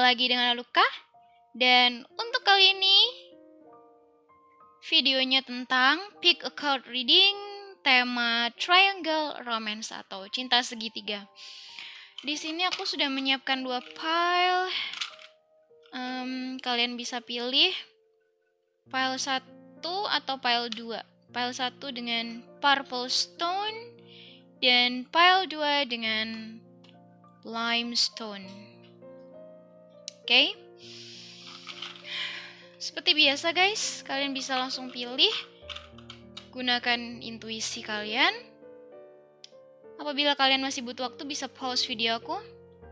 lagi dengan Aluka. Dan untuk kali ini videonya tentang pick a card reading, tema triangle romance atau cinta segitiga. Di sini aku sudah menyiapkan 2 pile. Kalian bisa pilih pile 1 atau pile 2. Pile 1 dengan purple stone dan pile 2 dengan limestone. Oke. Seperti biasa guys, kalian bisa langsung pilih. Gunakan intuisi kalian. Apabila kalian masih butuh waktu, bisa pause video aku.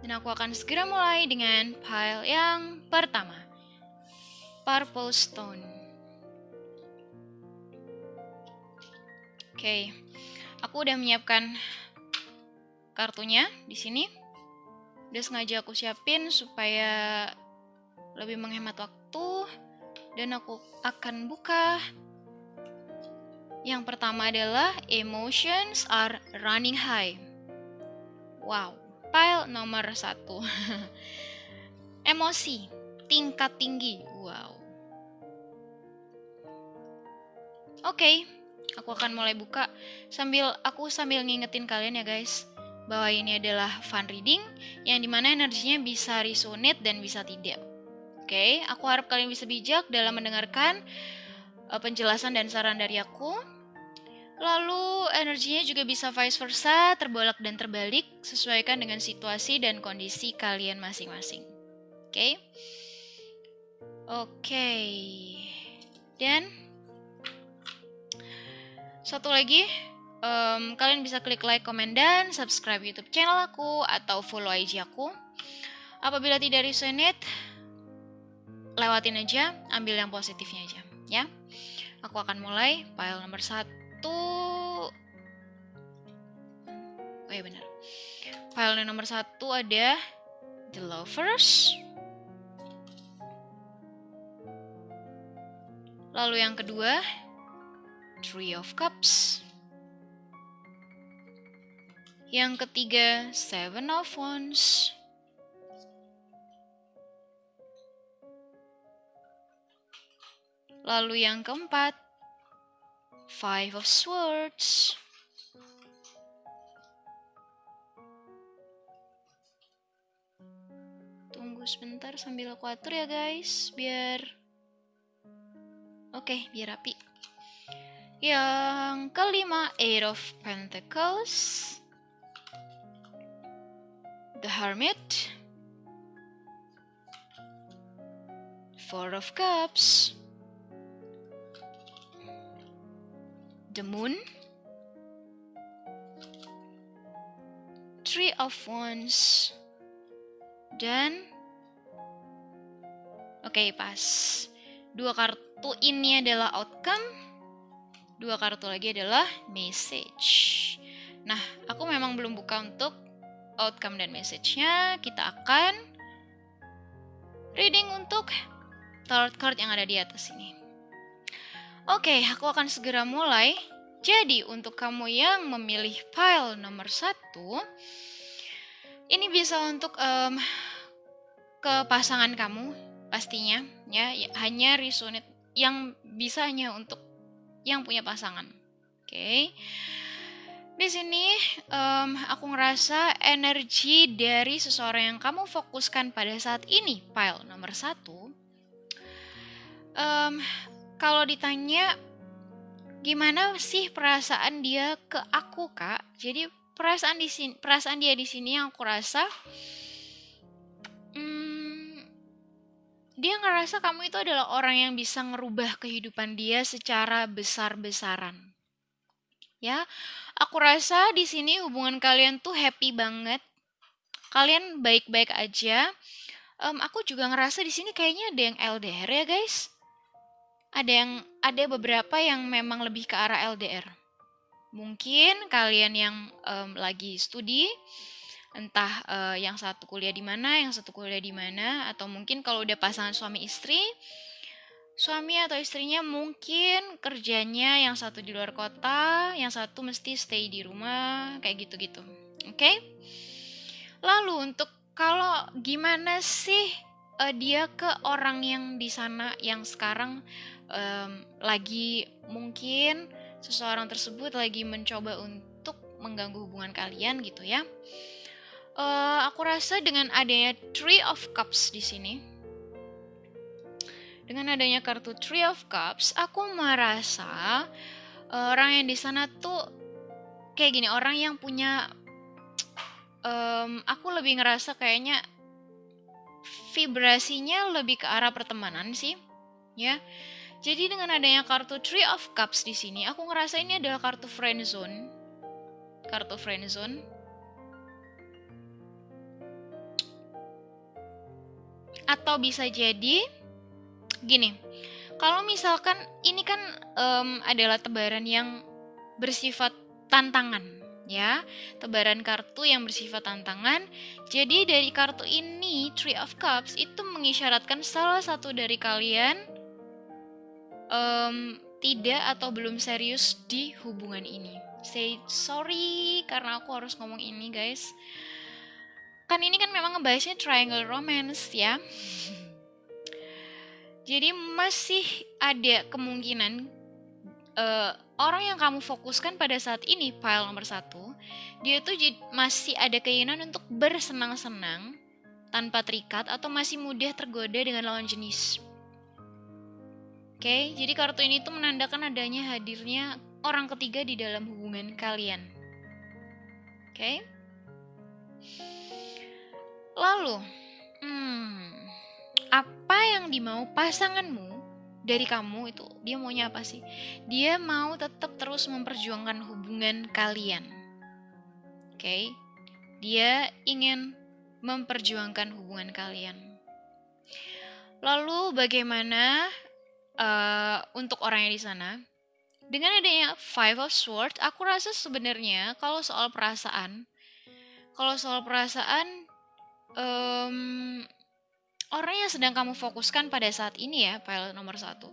Dan aku akan segera mulai dengan pile yang pertama. Purple stone. Oke. Aku udah menyiapkan kartunya di sini. Udah sengaja aku siapin supaya lebih menghemat waktu. Dan aku akan buka. Yang pertama adalah emotions are running high. Wow, pile nomor 1. Emosi, tingkat tinggi. Wow. Oke, aku akan mulai buka sambil ngingetin kalian ya guys, bahwa ini adalah fun reading yang dimana energinya bisa resonate dan bisa tidak. Oke, aku harap kalian bisa bijak dalam mendengarkan penjelasan dan saran dari aku. Lalu energinya juga bisa vice versa, terbolak dan terbalik, sesuaikan dengan situasi dan kondisi kalian masing-masing. Oke. Dan satu lagi, kalian bisa klik like, komen, dan subscribe YouTube channel aku atau follow IG aku. Apabila tidak resonate, lewatin aja, ambil yang positifnya aja, ya. Aku akan mulai pile nomor 1. Oh ya benar. Pile nomor 1 ada The Lovers. Lalu yang kedua, Three of Cups. Yang ketiga, Seven of Wands. Lalu yang keempat, Five of Swords. Tunggu sebentar sambil aku atur ya guys, biar rapi. Yang kelima, Eight of Pentacles. The Hermit. Four of Cups. The Moon. Three of Wands. Dan pas. 2 kartu ini adalah outcome. 2 kartu lagi adalah message. Nah, aku memang belum buka untuk outcome dan message-nya. Kita akan reading untuk tarot card yang ada di atas ini. Oke, aku akan segera mulai. Jadi, untuk kamu yang memilih pile nomor 1, ini bisa untuk ke pasangan kamu pastinya, ya. Hanya resonate yang bisa hanya untuk yang punya pasangan. Oke. Di sini aku ngerasa energi dari seseorang yang kamu fokuskan pada saat ini, pile nomor 1. Kalau ditanya gimana sih perasaan dia ke aku, Kak? Jadi perasaan dia di sini yang aku rasa dia ngerasa kamu itu adalah orang yang bisa ngerubah kehidupan dia secara besar-besaran. Ya, aku rasa di sini hubungan kalian tuh happy banget. Kalian baik-baik aja. Aku juga ngerasa di sini kayaknya ada yang LDR ya, guys. Ada beberapa yang memang lebih ke arah LDR. Mungkin kalian yang lagi studi, entah yang satu kuliah di mana, yang satu kuliah di mana, atau mungkin kalau udah pasangan suami istri, suami atau istrinya mungkin kerjanya yang satu di luar kota, yang satu mesti stay di rumah, kayak gitu-gitu. Oke? Lalu untuk kalau gimana sih dia ke orang yang di sana yang sekarang lagi mungkin seseorang tersebut lagi mencoba untuk mengganggu hubungan kalian gitu ya. Aku rasa dengan adanya Three of Cups di sini, dengan adanya kartu Three of Cups, aku merasa orang yang di sana tuh kayak gini, orang yang punya, aku lebih ngerasa kayaknya vibrasinya lebih ke arah pertemanan sih, ya. Jadi dengan adanya kartu Three of Cups di sini, aku ngerasa ini adalah kartu friendzone. Kartu friendzone. Atau bisa jadi gini. Kalau misalkan ini kan adalah tebaran yang bersifat tantangan, ya. Tebaran kartu yang bersifat tantangan. Jadi dari kartu ini, Three of Cups, itu mengisyaratkan salah satu dari kalian tidak atau belum serius di hubungan ini. Say sorry karena aku harus ngomong ini, guys. Kan ini kan memang ngebahasnya triangle romance ya. Jadi masih ada kemungkinan orang yang kamu fokuskan pada saat ini, pile nomor 1, dia tuh masih ada keinginan untuk bersenang-senang tanpa terikat atau masih mudah tergoda dengan lawan jenis. Oke, jadi kartu ini tuh menandakan adanya hadirnya orang ketiga di dalam hubungan kalian. Oke. Lalu, apa yang dimau pasanganmu dari kamu itu, dia maunya apa sih? Dia mau tetap terus memperjuangkan hubungan kalian. Oke. Dia ingin memperjuangkan hubungan kalian. Lalu bagaimana untuk orang yang di sana? Dengan adanya Five of Swords, aku rasa sebenarnya kalau soal perasaan, orang yang sedang kamu fokuskan pada saat ini ya, pile nomor 1,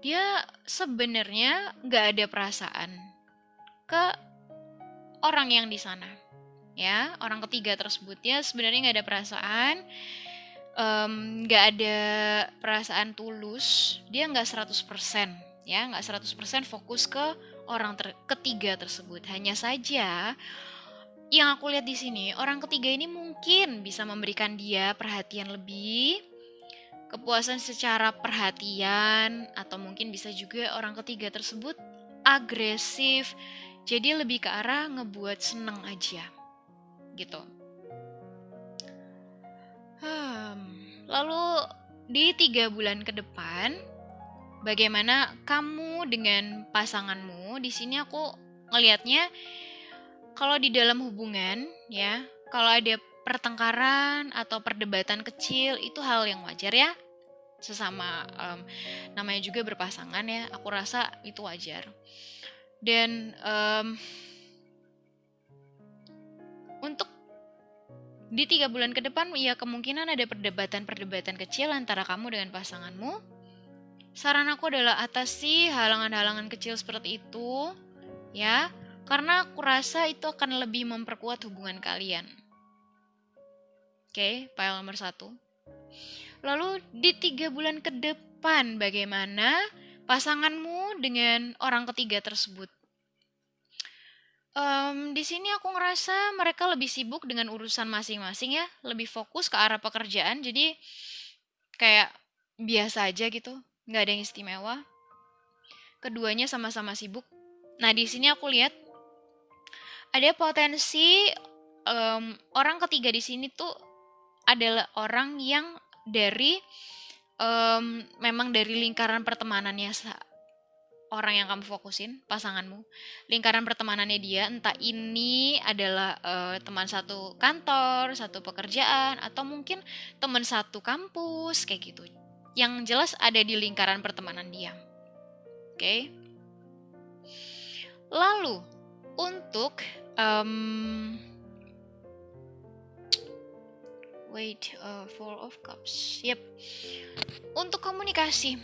dia sebenarnya nggak ada perasaan ke orang yang di sana, ya. Orang ketiga tersebut ya sebenarnya nggak ada perasaan, nggak ada perasaan tulus, dia nggak 100%, ya, nggak 100% fokus ke orang ketiga tersebut. Hanya saja yang aku lihat di sini, orang ketiga ini mungkin bisa memberikan dia perhatian lebih, kepuasan secara perhatian, atau mungkin bisa juga orang ketiga tersebut agresif, jadi lebih ke arah ngebuat seneng aja, gitu. Lalu di 3 bulan ke depan, bagaimana kamu dengan pasanganmu? Di sini aku ngelihatnya kalau di dalam hubungan ya, kalau ada pertengkaran atau perdebatan kecil itu hal yang wajar ya. Sesama namanya juga berpasangan ya, aku rasa itu wajar. Dan untuk di 3 bulan ke depan ya kemungkinan ada perdebatan-perdebatan kecil antara kamu dengan pasanganmu. Saran aku adalah atasi halangan-halangan kecil seperti itu ya, karena aku rasa itu akan lebih memperkuat hubungan kalian. Oke, pile nomor 1. Lalu di 3 bulan ke depan bagaimana pasanganmu dengan orang ketiga tersebut? Di sini aku ngerasa mereka lebih sibuk dengan urusan masing-masing ya, lebih fokus ke arah pekerjaan, jadi kayak biasa aja gitu, nggak ada yang istimewa. Keduanya sama-sama sibuk. Nah di sini aku lihat ada potensi orang ketiga di sini tuh adalah orang yang dari memang dari lingkaran pertemanannya orang yang kamu fokusin, pasanganmu, lingkaran pertemanannya dia, entah ini adalah teman satu kantor, satu pekerjaan, atau mungkin teman satu kampus, kayak gitu. Yang jelas ada di lingkaran pertemanan dia. Oke. Lalu, untuk Four of Cups. Yep. Untuk komunikasi,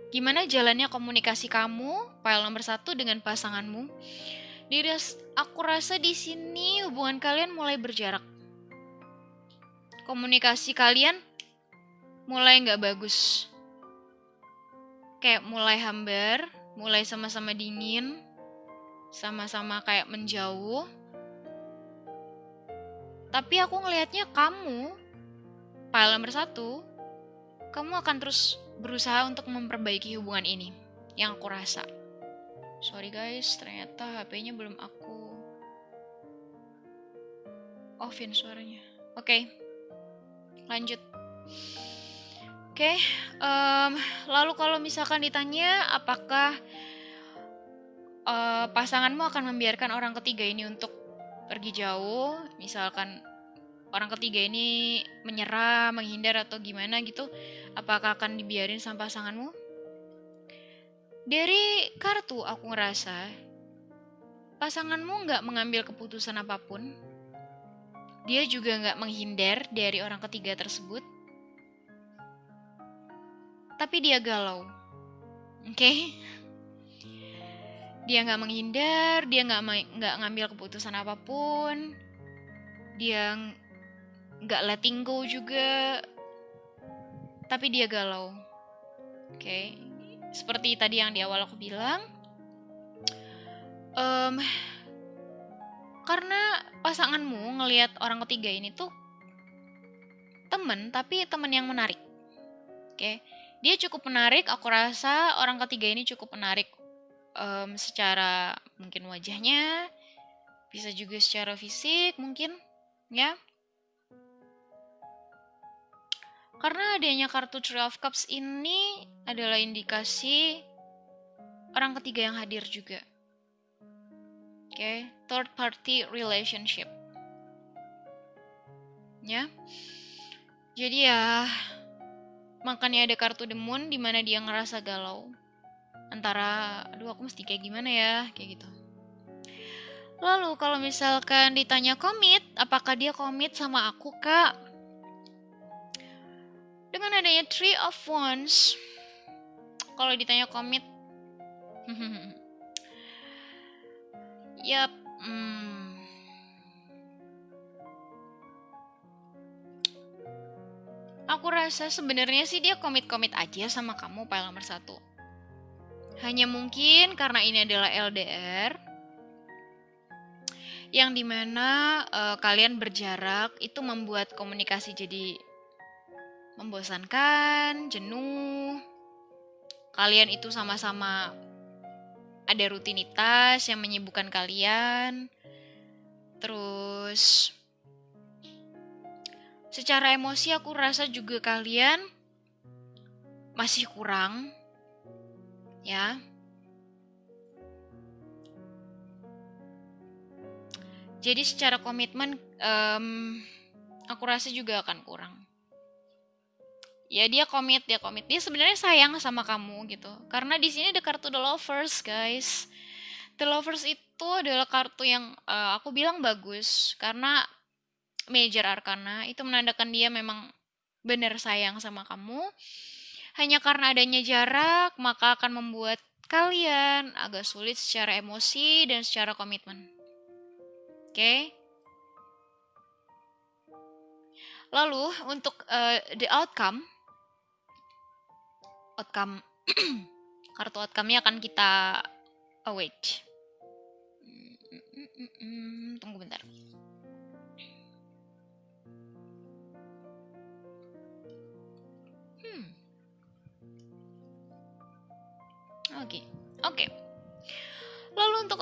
gimana jalannya komunikasi kamu, pile nomor 1 dengan pasanganmu? Aku rasa di sini hubungan kalian mulai berjarak. Komunikasi kalian mulai nggak bagus. Kayak mulai hambar, mulai sama-sama dingin, sama-sama kayak menjauh. Tapi aku ngelihatnya kamu, file nomor 1, kamu akan terus berusaha untuk memperbaiki hubungan ini. Yang aku rasa. Sorry guys, ternyata HP-nya belum aku offin suaranya. Oke, lanjut. Oke, lalu kalau misalkan ditanya apakah pasanganmu akan membiarkan orang ketiga ini untuk pergi jauh, misalkan orang ketiga ini menyerah, menghindar atau gimana gitu, apakah akan dibiarin sama pasanganmu? Dari kartu aku ngerasa pasanganmu nggak mengambil keputusan apapun. Dia juga nggak menghindar dari orang ketiga tersebut. Tapi dia galau. Oke? Dia nggak menghindar, dia nggak ngambil keputusan apapun. Dia nggak letting go juga. Tapi dia galau. Oke? Seperti tadi yang di awal aku bilang. Karena pasanganmu ngelihat orang ketiga ini tuh temen, tapi temen yang menarik. Oke, dia cukup menarik. Aku rasa orang ketiga ini cukup menarik secara mungkin wajahnya, bisa juga secara fisik mungkin, ya. Karena adanya kartu Three of Cups ini adalah indikasi orang ketiga yang hadir juga. Oke, third party relationship. Ya. Jadi ya, makanya ada kartu The Moon di mana dia ngerasa galau. Antara, aduh aku mesti kayak gimana ya, kayak gitu. Lalu kalau misalkan ditanya komit, apakah dia komit sama aku, Kak? Dengan adanya Three of Wands, kalau ditanya komit, yap, aku rasa sebenarnya sih dia komit-komit aja sama kamu, file nomor 1. Hanya mungkin karena ini adalah LDR, yang dimana kalian berjarak itu membuat komunikasi jadi membosankan, jenuh. Kalian itu sama-sama ada rutinitas yang menyibukkan kalian. Terus secara emosi aku rasa juga kalian masih kurang, ya. Jadi secara komitmen aku rasa juga akan kurang. Ya dia komit. Dia sebenarnya sayang sama kamu gitu. Karena di sini ada kartu The Lovers, guys. The Lovers itu adalah kartu yang aku bilang bagus karena Major Arcana itu menandakan dia memang benar sayang sama kamu. Hanya karena adanya jarak, maka akan membuat kalian agak sulit secara emosi dan secara komitmen. Oke? Lalu untuk the outcome kartu outcome-nya akan kita wait. Tunggu bentar. Oke. Lalu untuk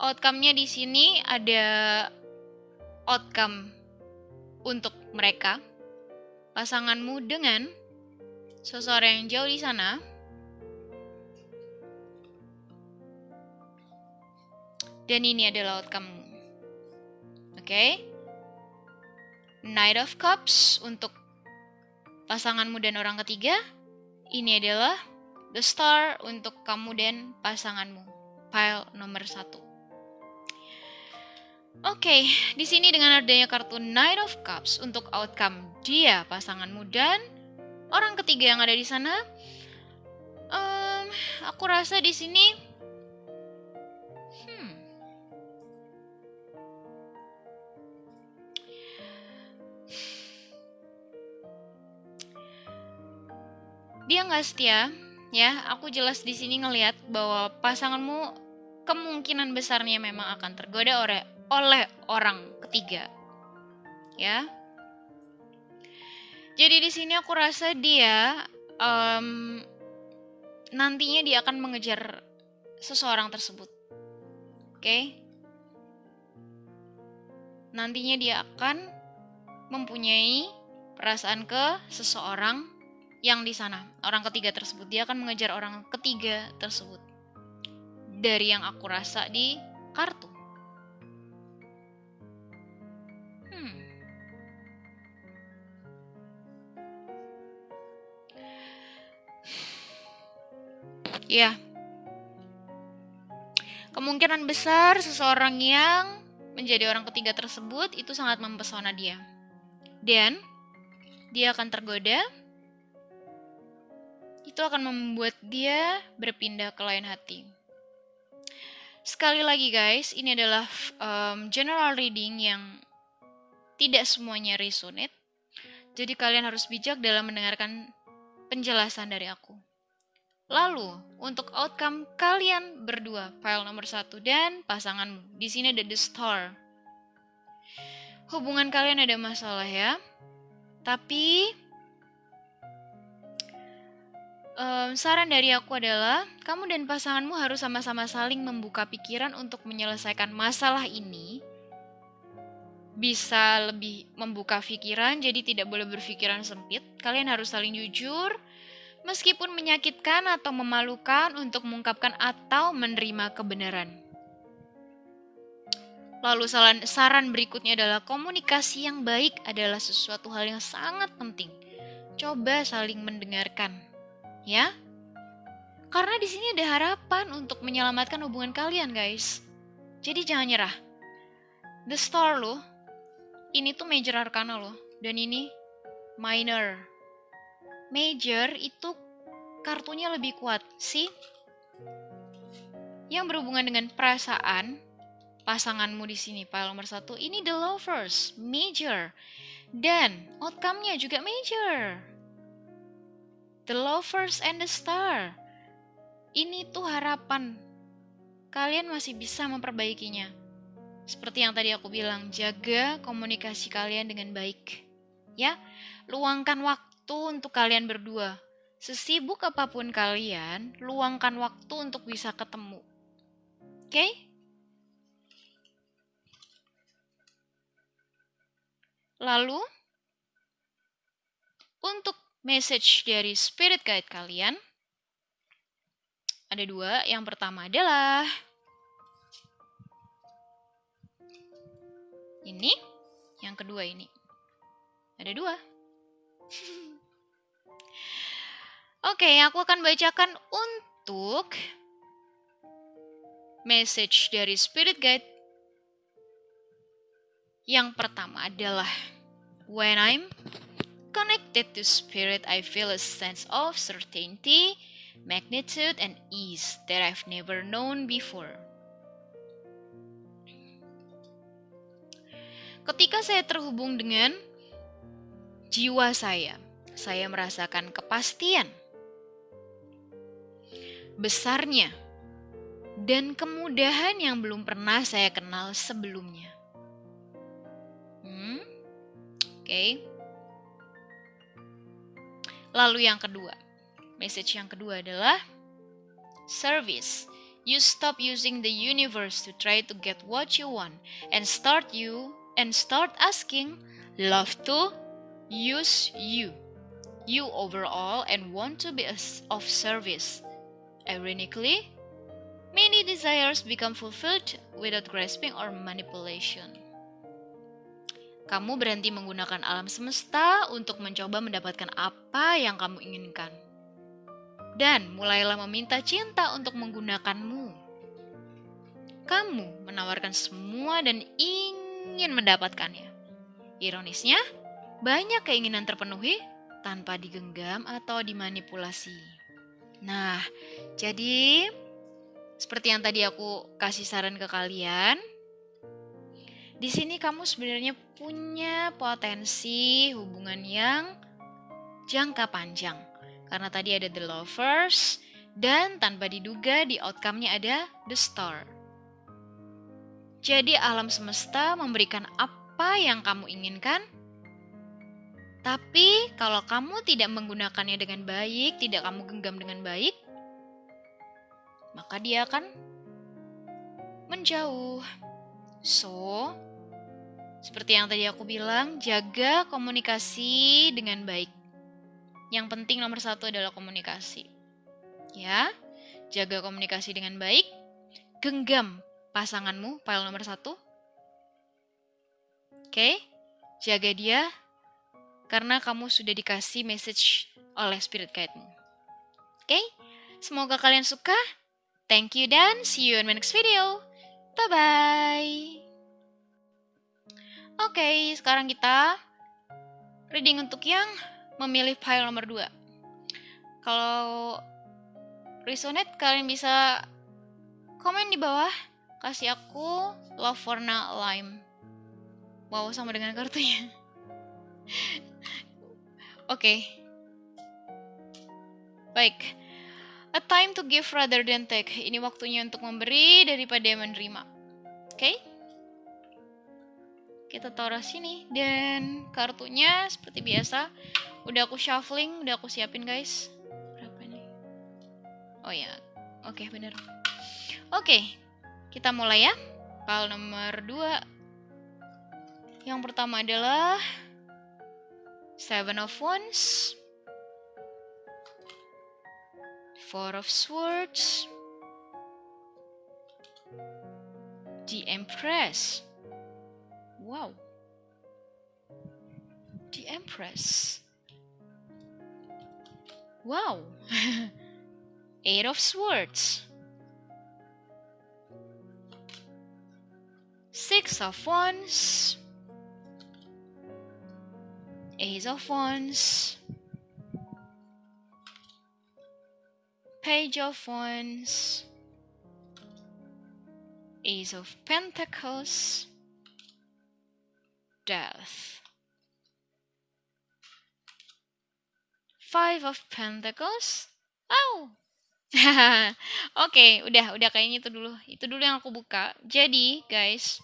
outcome-nya di sini ada outcome untuk mereka, pasanganmu dengan seseorang yang jauh di sana. Dan ini adalah outcome-mu. Oke? Knight of Cups untuk pasanganmu dan orang ketiga. Ini adalah The Star untuk kamu dan pasanganmu. Pile nomor 1. Oke, di sini dengan adanya kartu Knight of Cups untuk outcome dia, pasanganmu dan orang ketiga yang ada di sana, aku rasa di sini dia nggak setia, ya. Aku jelas di sini ngelihat bahwa pasanganmu kemungkinan besarnya memang akan tergoda oleh orang ketiga, ya. Jadi di sini aku rasa dia nantinya dia akan mengejar seseorang tersebut, oke? Nantinya dia akan mempunyai perasaan ke seseorang yang di sana, orang ketiga tersebut. Dia akan mengejar orang ketiga tersebut. Dari yang aku rasa di kartu. Ya. Kemungkinan besar seseorang yang menjadi orang ketiga tersebut itu sangat mempesona dia. Dan dia akan tergoda. Itu akan membuat dia berpindah ke lain hati. Sekali lagi guys, ini adalah general reading yang tidak semuanya resonate. Jadi kalian harus bijak dalam mendengarkan penjelasan dari aku. Lalu, untuk outcome kalian berdua, file nomor 1 dan pasanganmu. Di sini ada the star. Hubungan kalian ada masalah ya. Tapi saran dari aku adalah kamu dan pasanganmu harus sama-sama saling membuka pikiran untuk menyelesaikan masalah ini. Bisa lebih membuka pikiran, jadi tidak boleh berpikiran sempit. Kalian harus saling jujur, meskipun menyakitkan atau memalukan untuk mengungkapkan atau menerima kebenaran. Lalu saran berikutnya adalah komunikasi yang baik adalah sesuatu hal yang sangat penting. Coba saling mendengarkan, ya. Karena di sini ada harapan untuk menyelamatkan hubungan kalian, guys. Jadi jangan nyerah. The Star loh, ini tuh Major Arcana loh, dan ini Minor. Major itu kartunya lebih kuat, sih. Yang berhubungan dengan perasaan pasanganmu di sini, file nomor 1, ini The Lovers, Major. Dan outcome-nya juga Major. The Lovers and the Star. Ini tuh harapan. Kalian masih bisa memperbaikinya. Seperti yang tadi aku bilang, jaga komunikasi kalian dengan baik. Ya, luangkan waktu untuk kalian berdua. Sesibuk apapun kalian, luangkan waktu untuk bisa ketemu. Oke? Lalu, untuk message dari spirit guide kalian, ada 2. Yang pertama adalah ini, yang kedua ini. Ada 2. Oke, aku akan bacakan untuk message dari spirit guide. Yang pertama adalah, when I'm connected to spirit, I feel a sense of certainty, magnitude, and ease that I've never known before. Ketika saya terhubung dengan jiwa saya merasakan kepastian, besarnya, dan kemudahan yang belum pernah saya kenal sebelumnya. Oke. Lalu yang kedua, message yang kedua adalah service. You stop using the universe to try to get what you want and start asking love to use you overall and want to be of service. Ironically, many desires become fulfilled without grasping or manipulation. Kamu berhenti menggunakan alam semesta untuk mencoba mendapatkan apa yang kamu inginkan. Dan mulailah meminta cinta untuk menggunakanmu. Kamu menawarkan semua dan ingin mendapatkannya. Ironisnya, banyak keinginan terpenuhi tanpa digenggam atau dimanipulasi. Nah, jadi seperti yang tadi aku kasih saran ke kalian, di sini kamu sebenarnya punya potensi hubungan yang jangka panjang. Karena tadi ada the lovers, dan tanpa diduga di outcome-nya ada the star. Jadi alam semesta memberikan apa yang kamu inginkan, tapi kalau kamu tidak menggunakannya dengan baik, tidak kamu genggam dengan baik, maka dia akan menjauh. So, seperti yang tadi aku bilang, jaga komunikasi dengan baik. Yang penting nomor 1 adalah komunikasi. Ya, jaga komunikasi dengan baik, genggam pasanganmu, file nomor 1. Oke, jaga dia, karena kamu sudah dikasih message oleh spirit guide-mu. Oke, semoga kalian suka. Thank you dan see you in my next video. Bye-bye. Oke, sekarang kita reading untuk yang memilih file nomor 2. Kalau resonate, kalian bisa komen di bawah, kasih aku love warna lime. Wow, sama dengan kartunya. Oke. Baik. A time to give rather than take. Ini waktunya untuk memberi daripada menerima. Oke? Kita taruh sini. Dan kartunya seperti biasa. Udah aku shuffling, udah aku siapin guys. Berapa nih? Oh ya, oke bener. Oke, kita mulai ya. Pile nomor 2. Yang pertama adalah Seven of Wands, Four of Swords, the Empress. Wow. The Empress. Wow. Eight of Swords. Six of Wands. Ace of Wands. Page of Wands. Ace of Pentacles. Death. Five of Pentacles. Oh. Oke, udah kayaknya itu dulu. Itu dulu yang aku buka. Jadi, guys,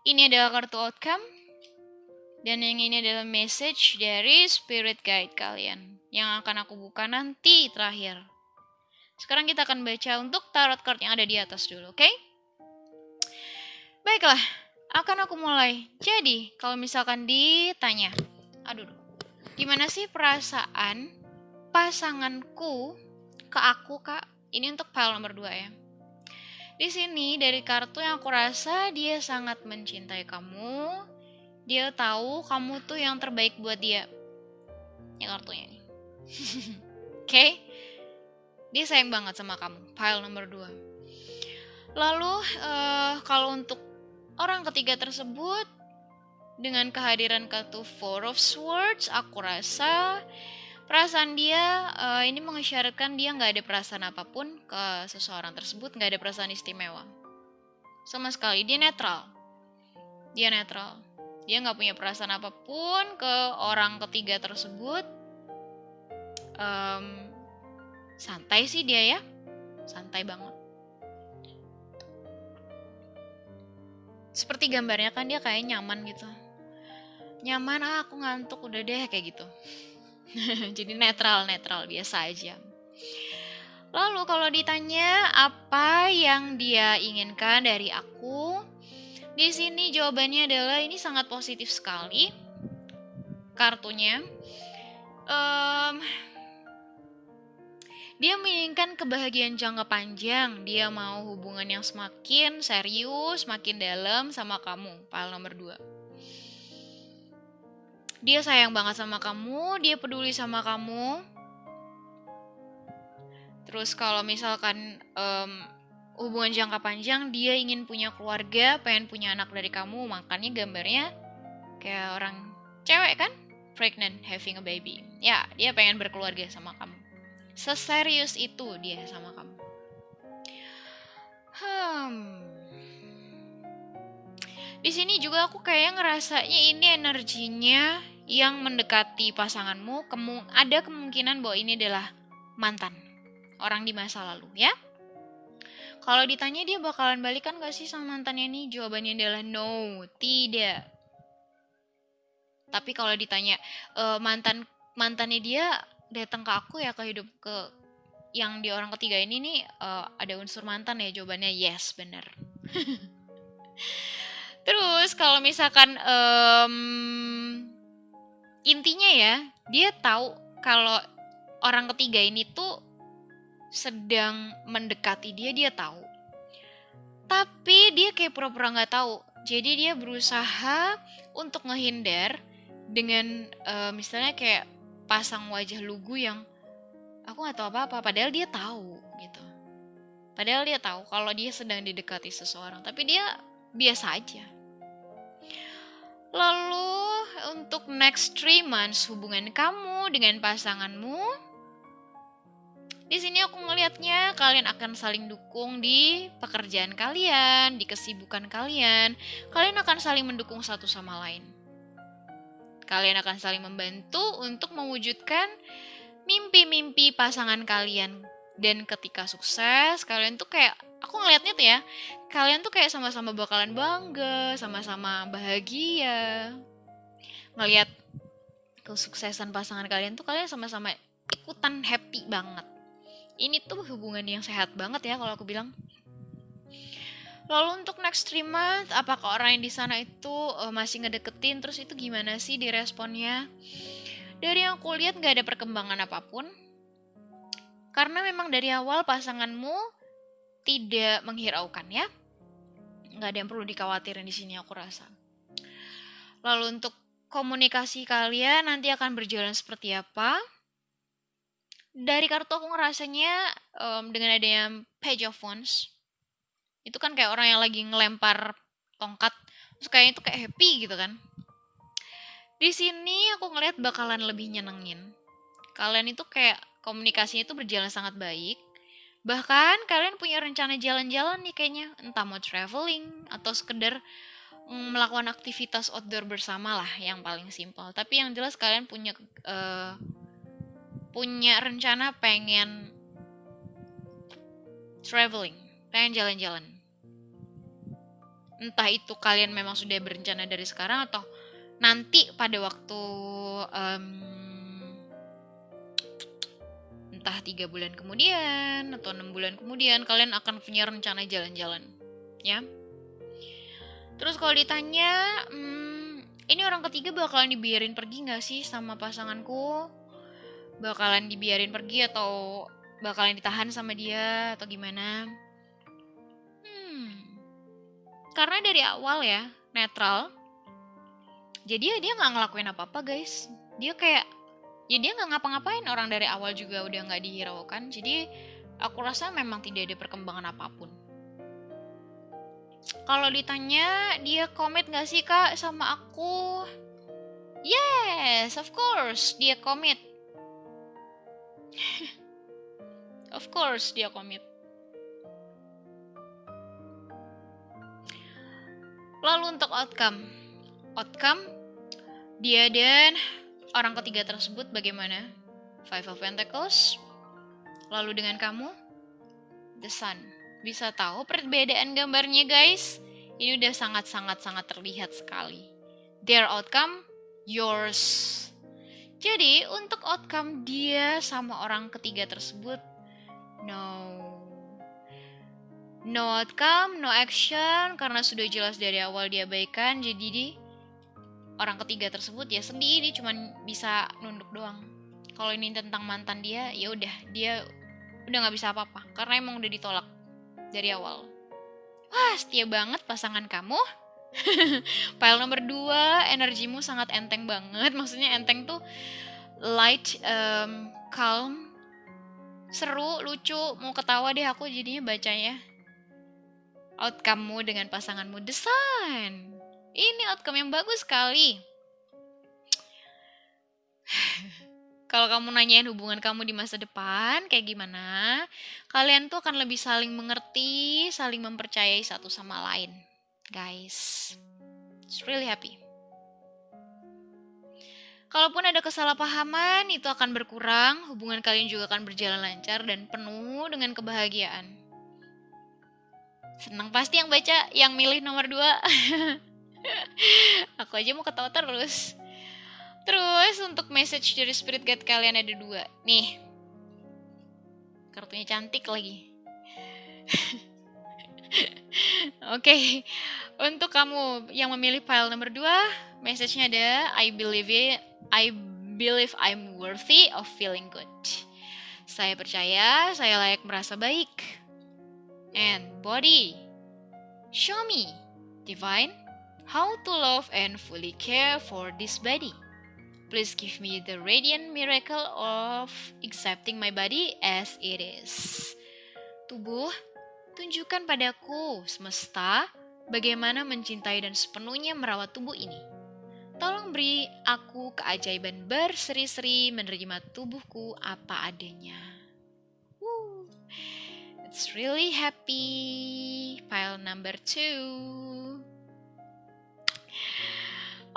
ini adalah kartu outcome. Dan yang ini adalah message dari spirit guide kalian yang akan aku buka nanti terakhir. Sekarang kita akan baca untuk tarot card yang ada di atas dulu, oke? Baiklah, akan aku mulai. Jadi, kalau misalkan ditanya, gimana sih perasaan pasanganku ke aku, Kak? Ini untuk pile nomor 2 ya. Di sini dari kartu yang aku rasa dia sangat mencintai kamu. Dia tahu kamu tuh yang terbaik buat dia. Ini kartunya nih. Oke? Dia sayang banget sama kamu. Pile nomor 2. Lalu kalau untuk orang ketiga tersebut, dengan kehadiran kartu Four of Swords, aku rasa perasaan dia ini mengisyaratkan dia nggak ada perasaan apapun ke seseorang tersebut, nggak ada perasaan istimewa. Sama sekali, dia netral. Dia netral. Dia nggak punya perasaan apapun ke orang ketiga tersebut. Santai sih dia ya. Santai banget. Seperti gambarnya kan dia kayak nyaman gitu. Nyaman, aku ngantuk udah deh kayak gitu. Jadi netral biasa aja. Lalu kalau ditanya apa yang dia inginkan dari aku, di sini jawabannya adalah ini sangat positif sekali. Kartunya, dia menginginkan kebahagiaan jangka panjang. Dia mau hubungan yang semakin serius, makin dalam sama kamu. Pile nomor 2. Dia sayang banget sama kamu, dia peduli sama kamu. Terus kalau misalkan hubungan jangka panjang, dia ingin punya keluarga, pengen punya anak dari kamu. Makanya gambarnya kayak orang cewek kan, pregnant, having a baby. Ya, dia pengen berkeluarga sama kamu. Seserius itu dia sama kamu. Di sini juga aku kayak ngerasanya ini energinya yang mendekati pasanganmu, ada kemungkinan bahwa ini adalah mantan, orang di masa lalu ya. Kalau ditanya dia bakalan balikan gak sih sama mantannya ini? Jawabannya adalah no, tidak. Tapi kalau ditanya mantannya dia datang ke aku ya, ke hidup ke yang di orang ketiga ini nih, ada unsur mantan ya, jawabannya yes, bener. Terus kalau misalkan intinya ya, dia tahu kalau orang ketiga ini tuh sedang mendekati dia tahu. Tapi dia kayak pura-pura nggak tahu. Jadi dia berusaha untuk ngehindar dengan misalnya kayak pasang wajah lugu yang aku nggak tahu apa-apa, padahal dia tahu gitu. Padahal dia tahu kalau dia sedang didekati seseorang, tapi dia biasa aja. Lalu untuk next 3 months hubungan kamu dengan pasanganmu, di sini aku ngelihatnya kalian akan saling dukung di pekerjaan kalian, di kesibukan kalian. Kalian akan saling mendukung satu sama lain. Kalian akan saling membantu untuk mewujudkan mimpi-mimpi pasangan kalian. Dan ketika sukses, kalian tuh kayak, aku ngelihatnya tuh ya, kalian tuh kayak sama-sama bakalan bangga, sama-sama bahagia. Ngelihat kesuksesan pasangan kalian tuh kalian sama-sama ikutan happy banget. Ini tuh hubungan yang sehat banget ya kalau aku bilang. Lalu untuk next 3 month, apakah orang yang di sana itu masih ngedeketin, terus itu gimana sih diresponnya? Dari yang aku lihat gak ada perkembangan apapun. Karena memang dari awal pasanganmu tidak menghiraukan ya. Gak ada yang perlu dikhawatirin di sini aku rasa. Lalu untuk komunikasi kalian nanti akan berjalan seperti apa? Dari kartu aku ngerasanya dengan adanya page of wands, itu kan kayak orang yang lagi ngelempar tongkat, terus kayaknya itu kayak happy gitu kan. Di sini aku ngeliat bakalan lebih nyenengin. Kalian itu kayak komunikasinya itu berjalan sangat baik. Bahkan kalian punya rencana jalan-jalan nih kayaknya, entah mau traveling atau sekedar melakukan aktivitas outdoor bersama lah yang paling simpel. Tapi yang jelas kalian punya rencana pengen traveling, pengen jalan-jalan. Entah itu kalian memang sudah berencana dari sekarang atau nanti pada waktu entah 3 bulan kemudian atau 6 bulan kemudian kalian akan punya rencana jalan-jalan ya. Terus kalau ditanya ini orang ketiga bakalan dibiarin pergi gak sih sama pasanganku? Bakalan dibiarin pergi atau bakalan ditahan sama dia atau gimana? Karena dari awal ya netral, jadi ya dia nggak ngelakuin apa-apa guys. Dia kayak ya dia nggak ngapa-ngapain, orang dari awal juga udah nggak dihiraukan. Jadi aku rasa memang tidak ada perkembangan apapun. Kalau ditanya dia komit gak sih kak sama aku? Yes, of course dia komit. Of course dia komit. Lalu untuk outcome dia dan orang ketiga tersebut bagaimana? 5 of Pentacles. Lalu dengan kamu, the Sun. Bisa tahu perbedaan gambarnya guys? Ini udah sangat terlihat sekali. Their outcome, yours. Jadi untuk outcome dia sama orang ketiga tersebut, no outcome, no action, karena sudah jelas dari awal diabaikan. Jadi di orang ketiga tersebut ya sedih, dia cuma bisa nunduk doang. Kalau ini tentang mantan dia, ya udah dia udah nggak bisa apa-apa karena emang udah ditolak dari awal. Wah, setia banget pasangan kamu. File nomor 2, energimu sangat enteng banget. Maksudnya enteng tuh light, calm, seru, lucu, mau ketawa deh aku jadinya bacanya. Outcome-mu dengan pasanganmu, the Sun. Ini outcome yang bagus sekali. Kalau kamu nanyain hubungan kamu di masa depan kayak gimana, kalian tuh akan lebih saling mengerti, saling mempercayai satu sama lain. Guys, it's really happy. Kalaupun ada kesalahpahaman, itu akan berkurang, hubungan kalian juga akan berjalan lancar dan penuh dengan kebahagiaan. Senang pasti yang baca, yang milih nomor 2. Aku aja mau ketawa terus. Terus untuk message dari spirit guide kalian ada 2. Nih, kartunya cantik lagi. Oke, untuk kamu yang memilih pile nomor 2, message-nya ada I believe I'm worthy of feeling good. Saya percaya saya layak merasa baik. And body, show me, divine, how to love and fully care for this body. Please give me the radiant miracle of accepting my body as it is. Tubuh, tunjukkan padaku, semesta, bagaimana mencintai dan sepenuhnya merawat tubuh ini. Tolong beri aku keajaiban berseri-seri menerima tubuhku apa adanya. It's really happy. Pile number 2.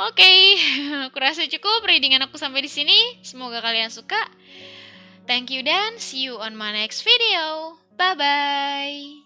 Oke, aku rasa cukup readingan aku sampai di sini. Semoga kalian suka. Thank you dan see you on my next video. Bye-bye.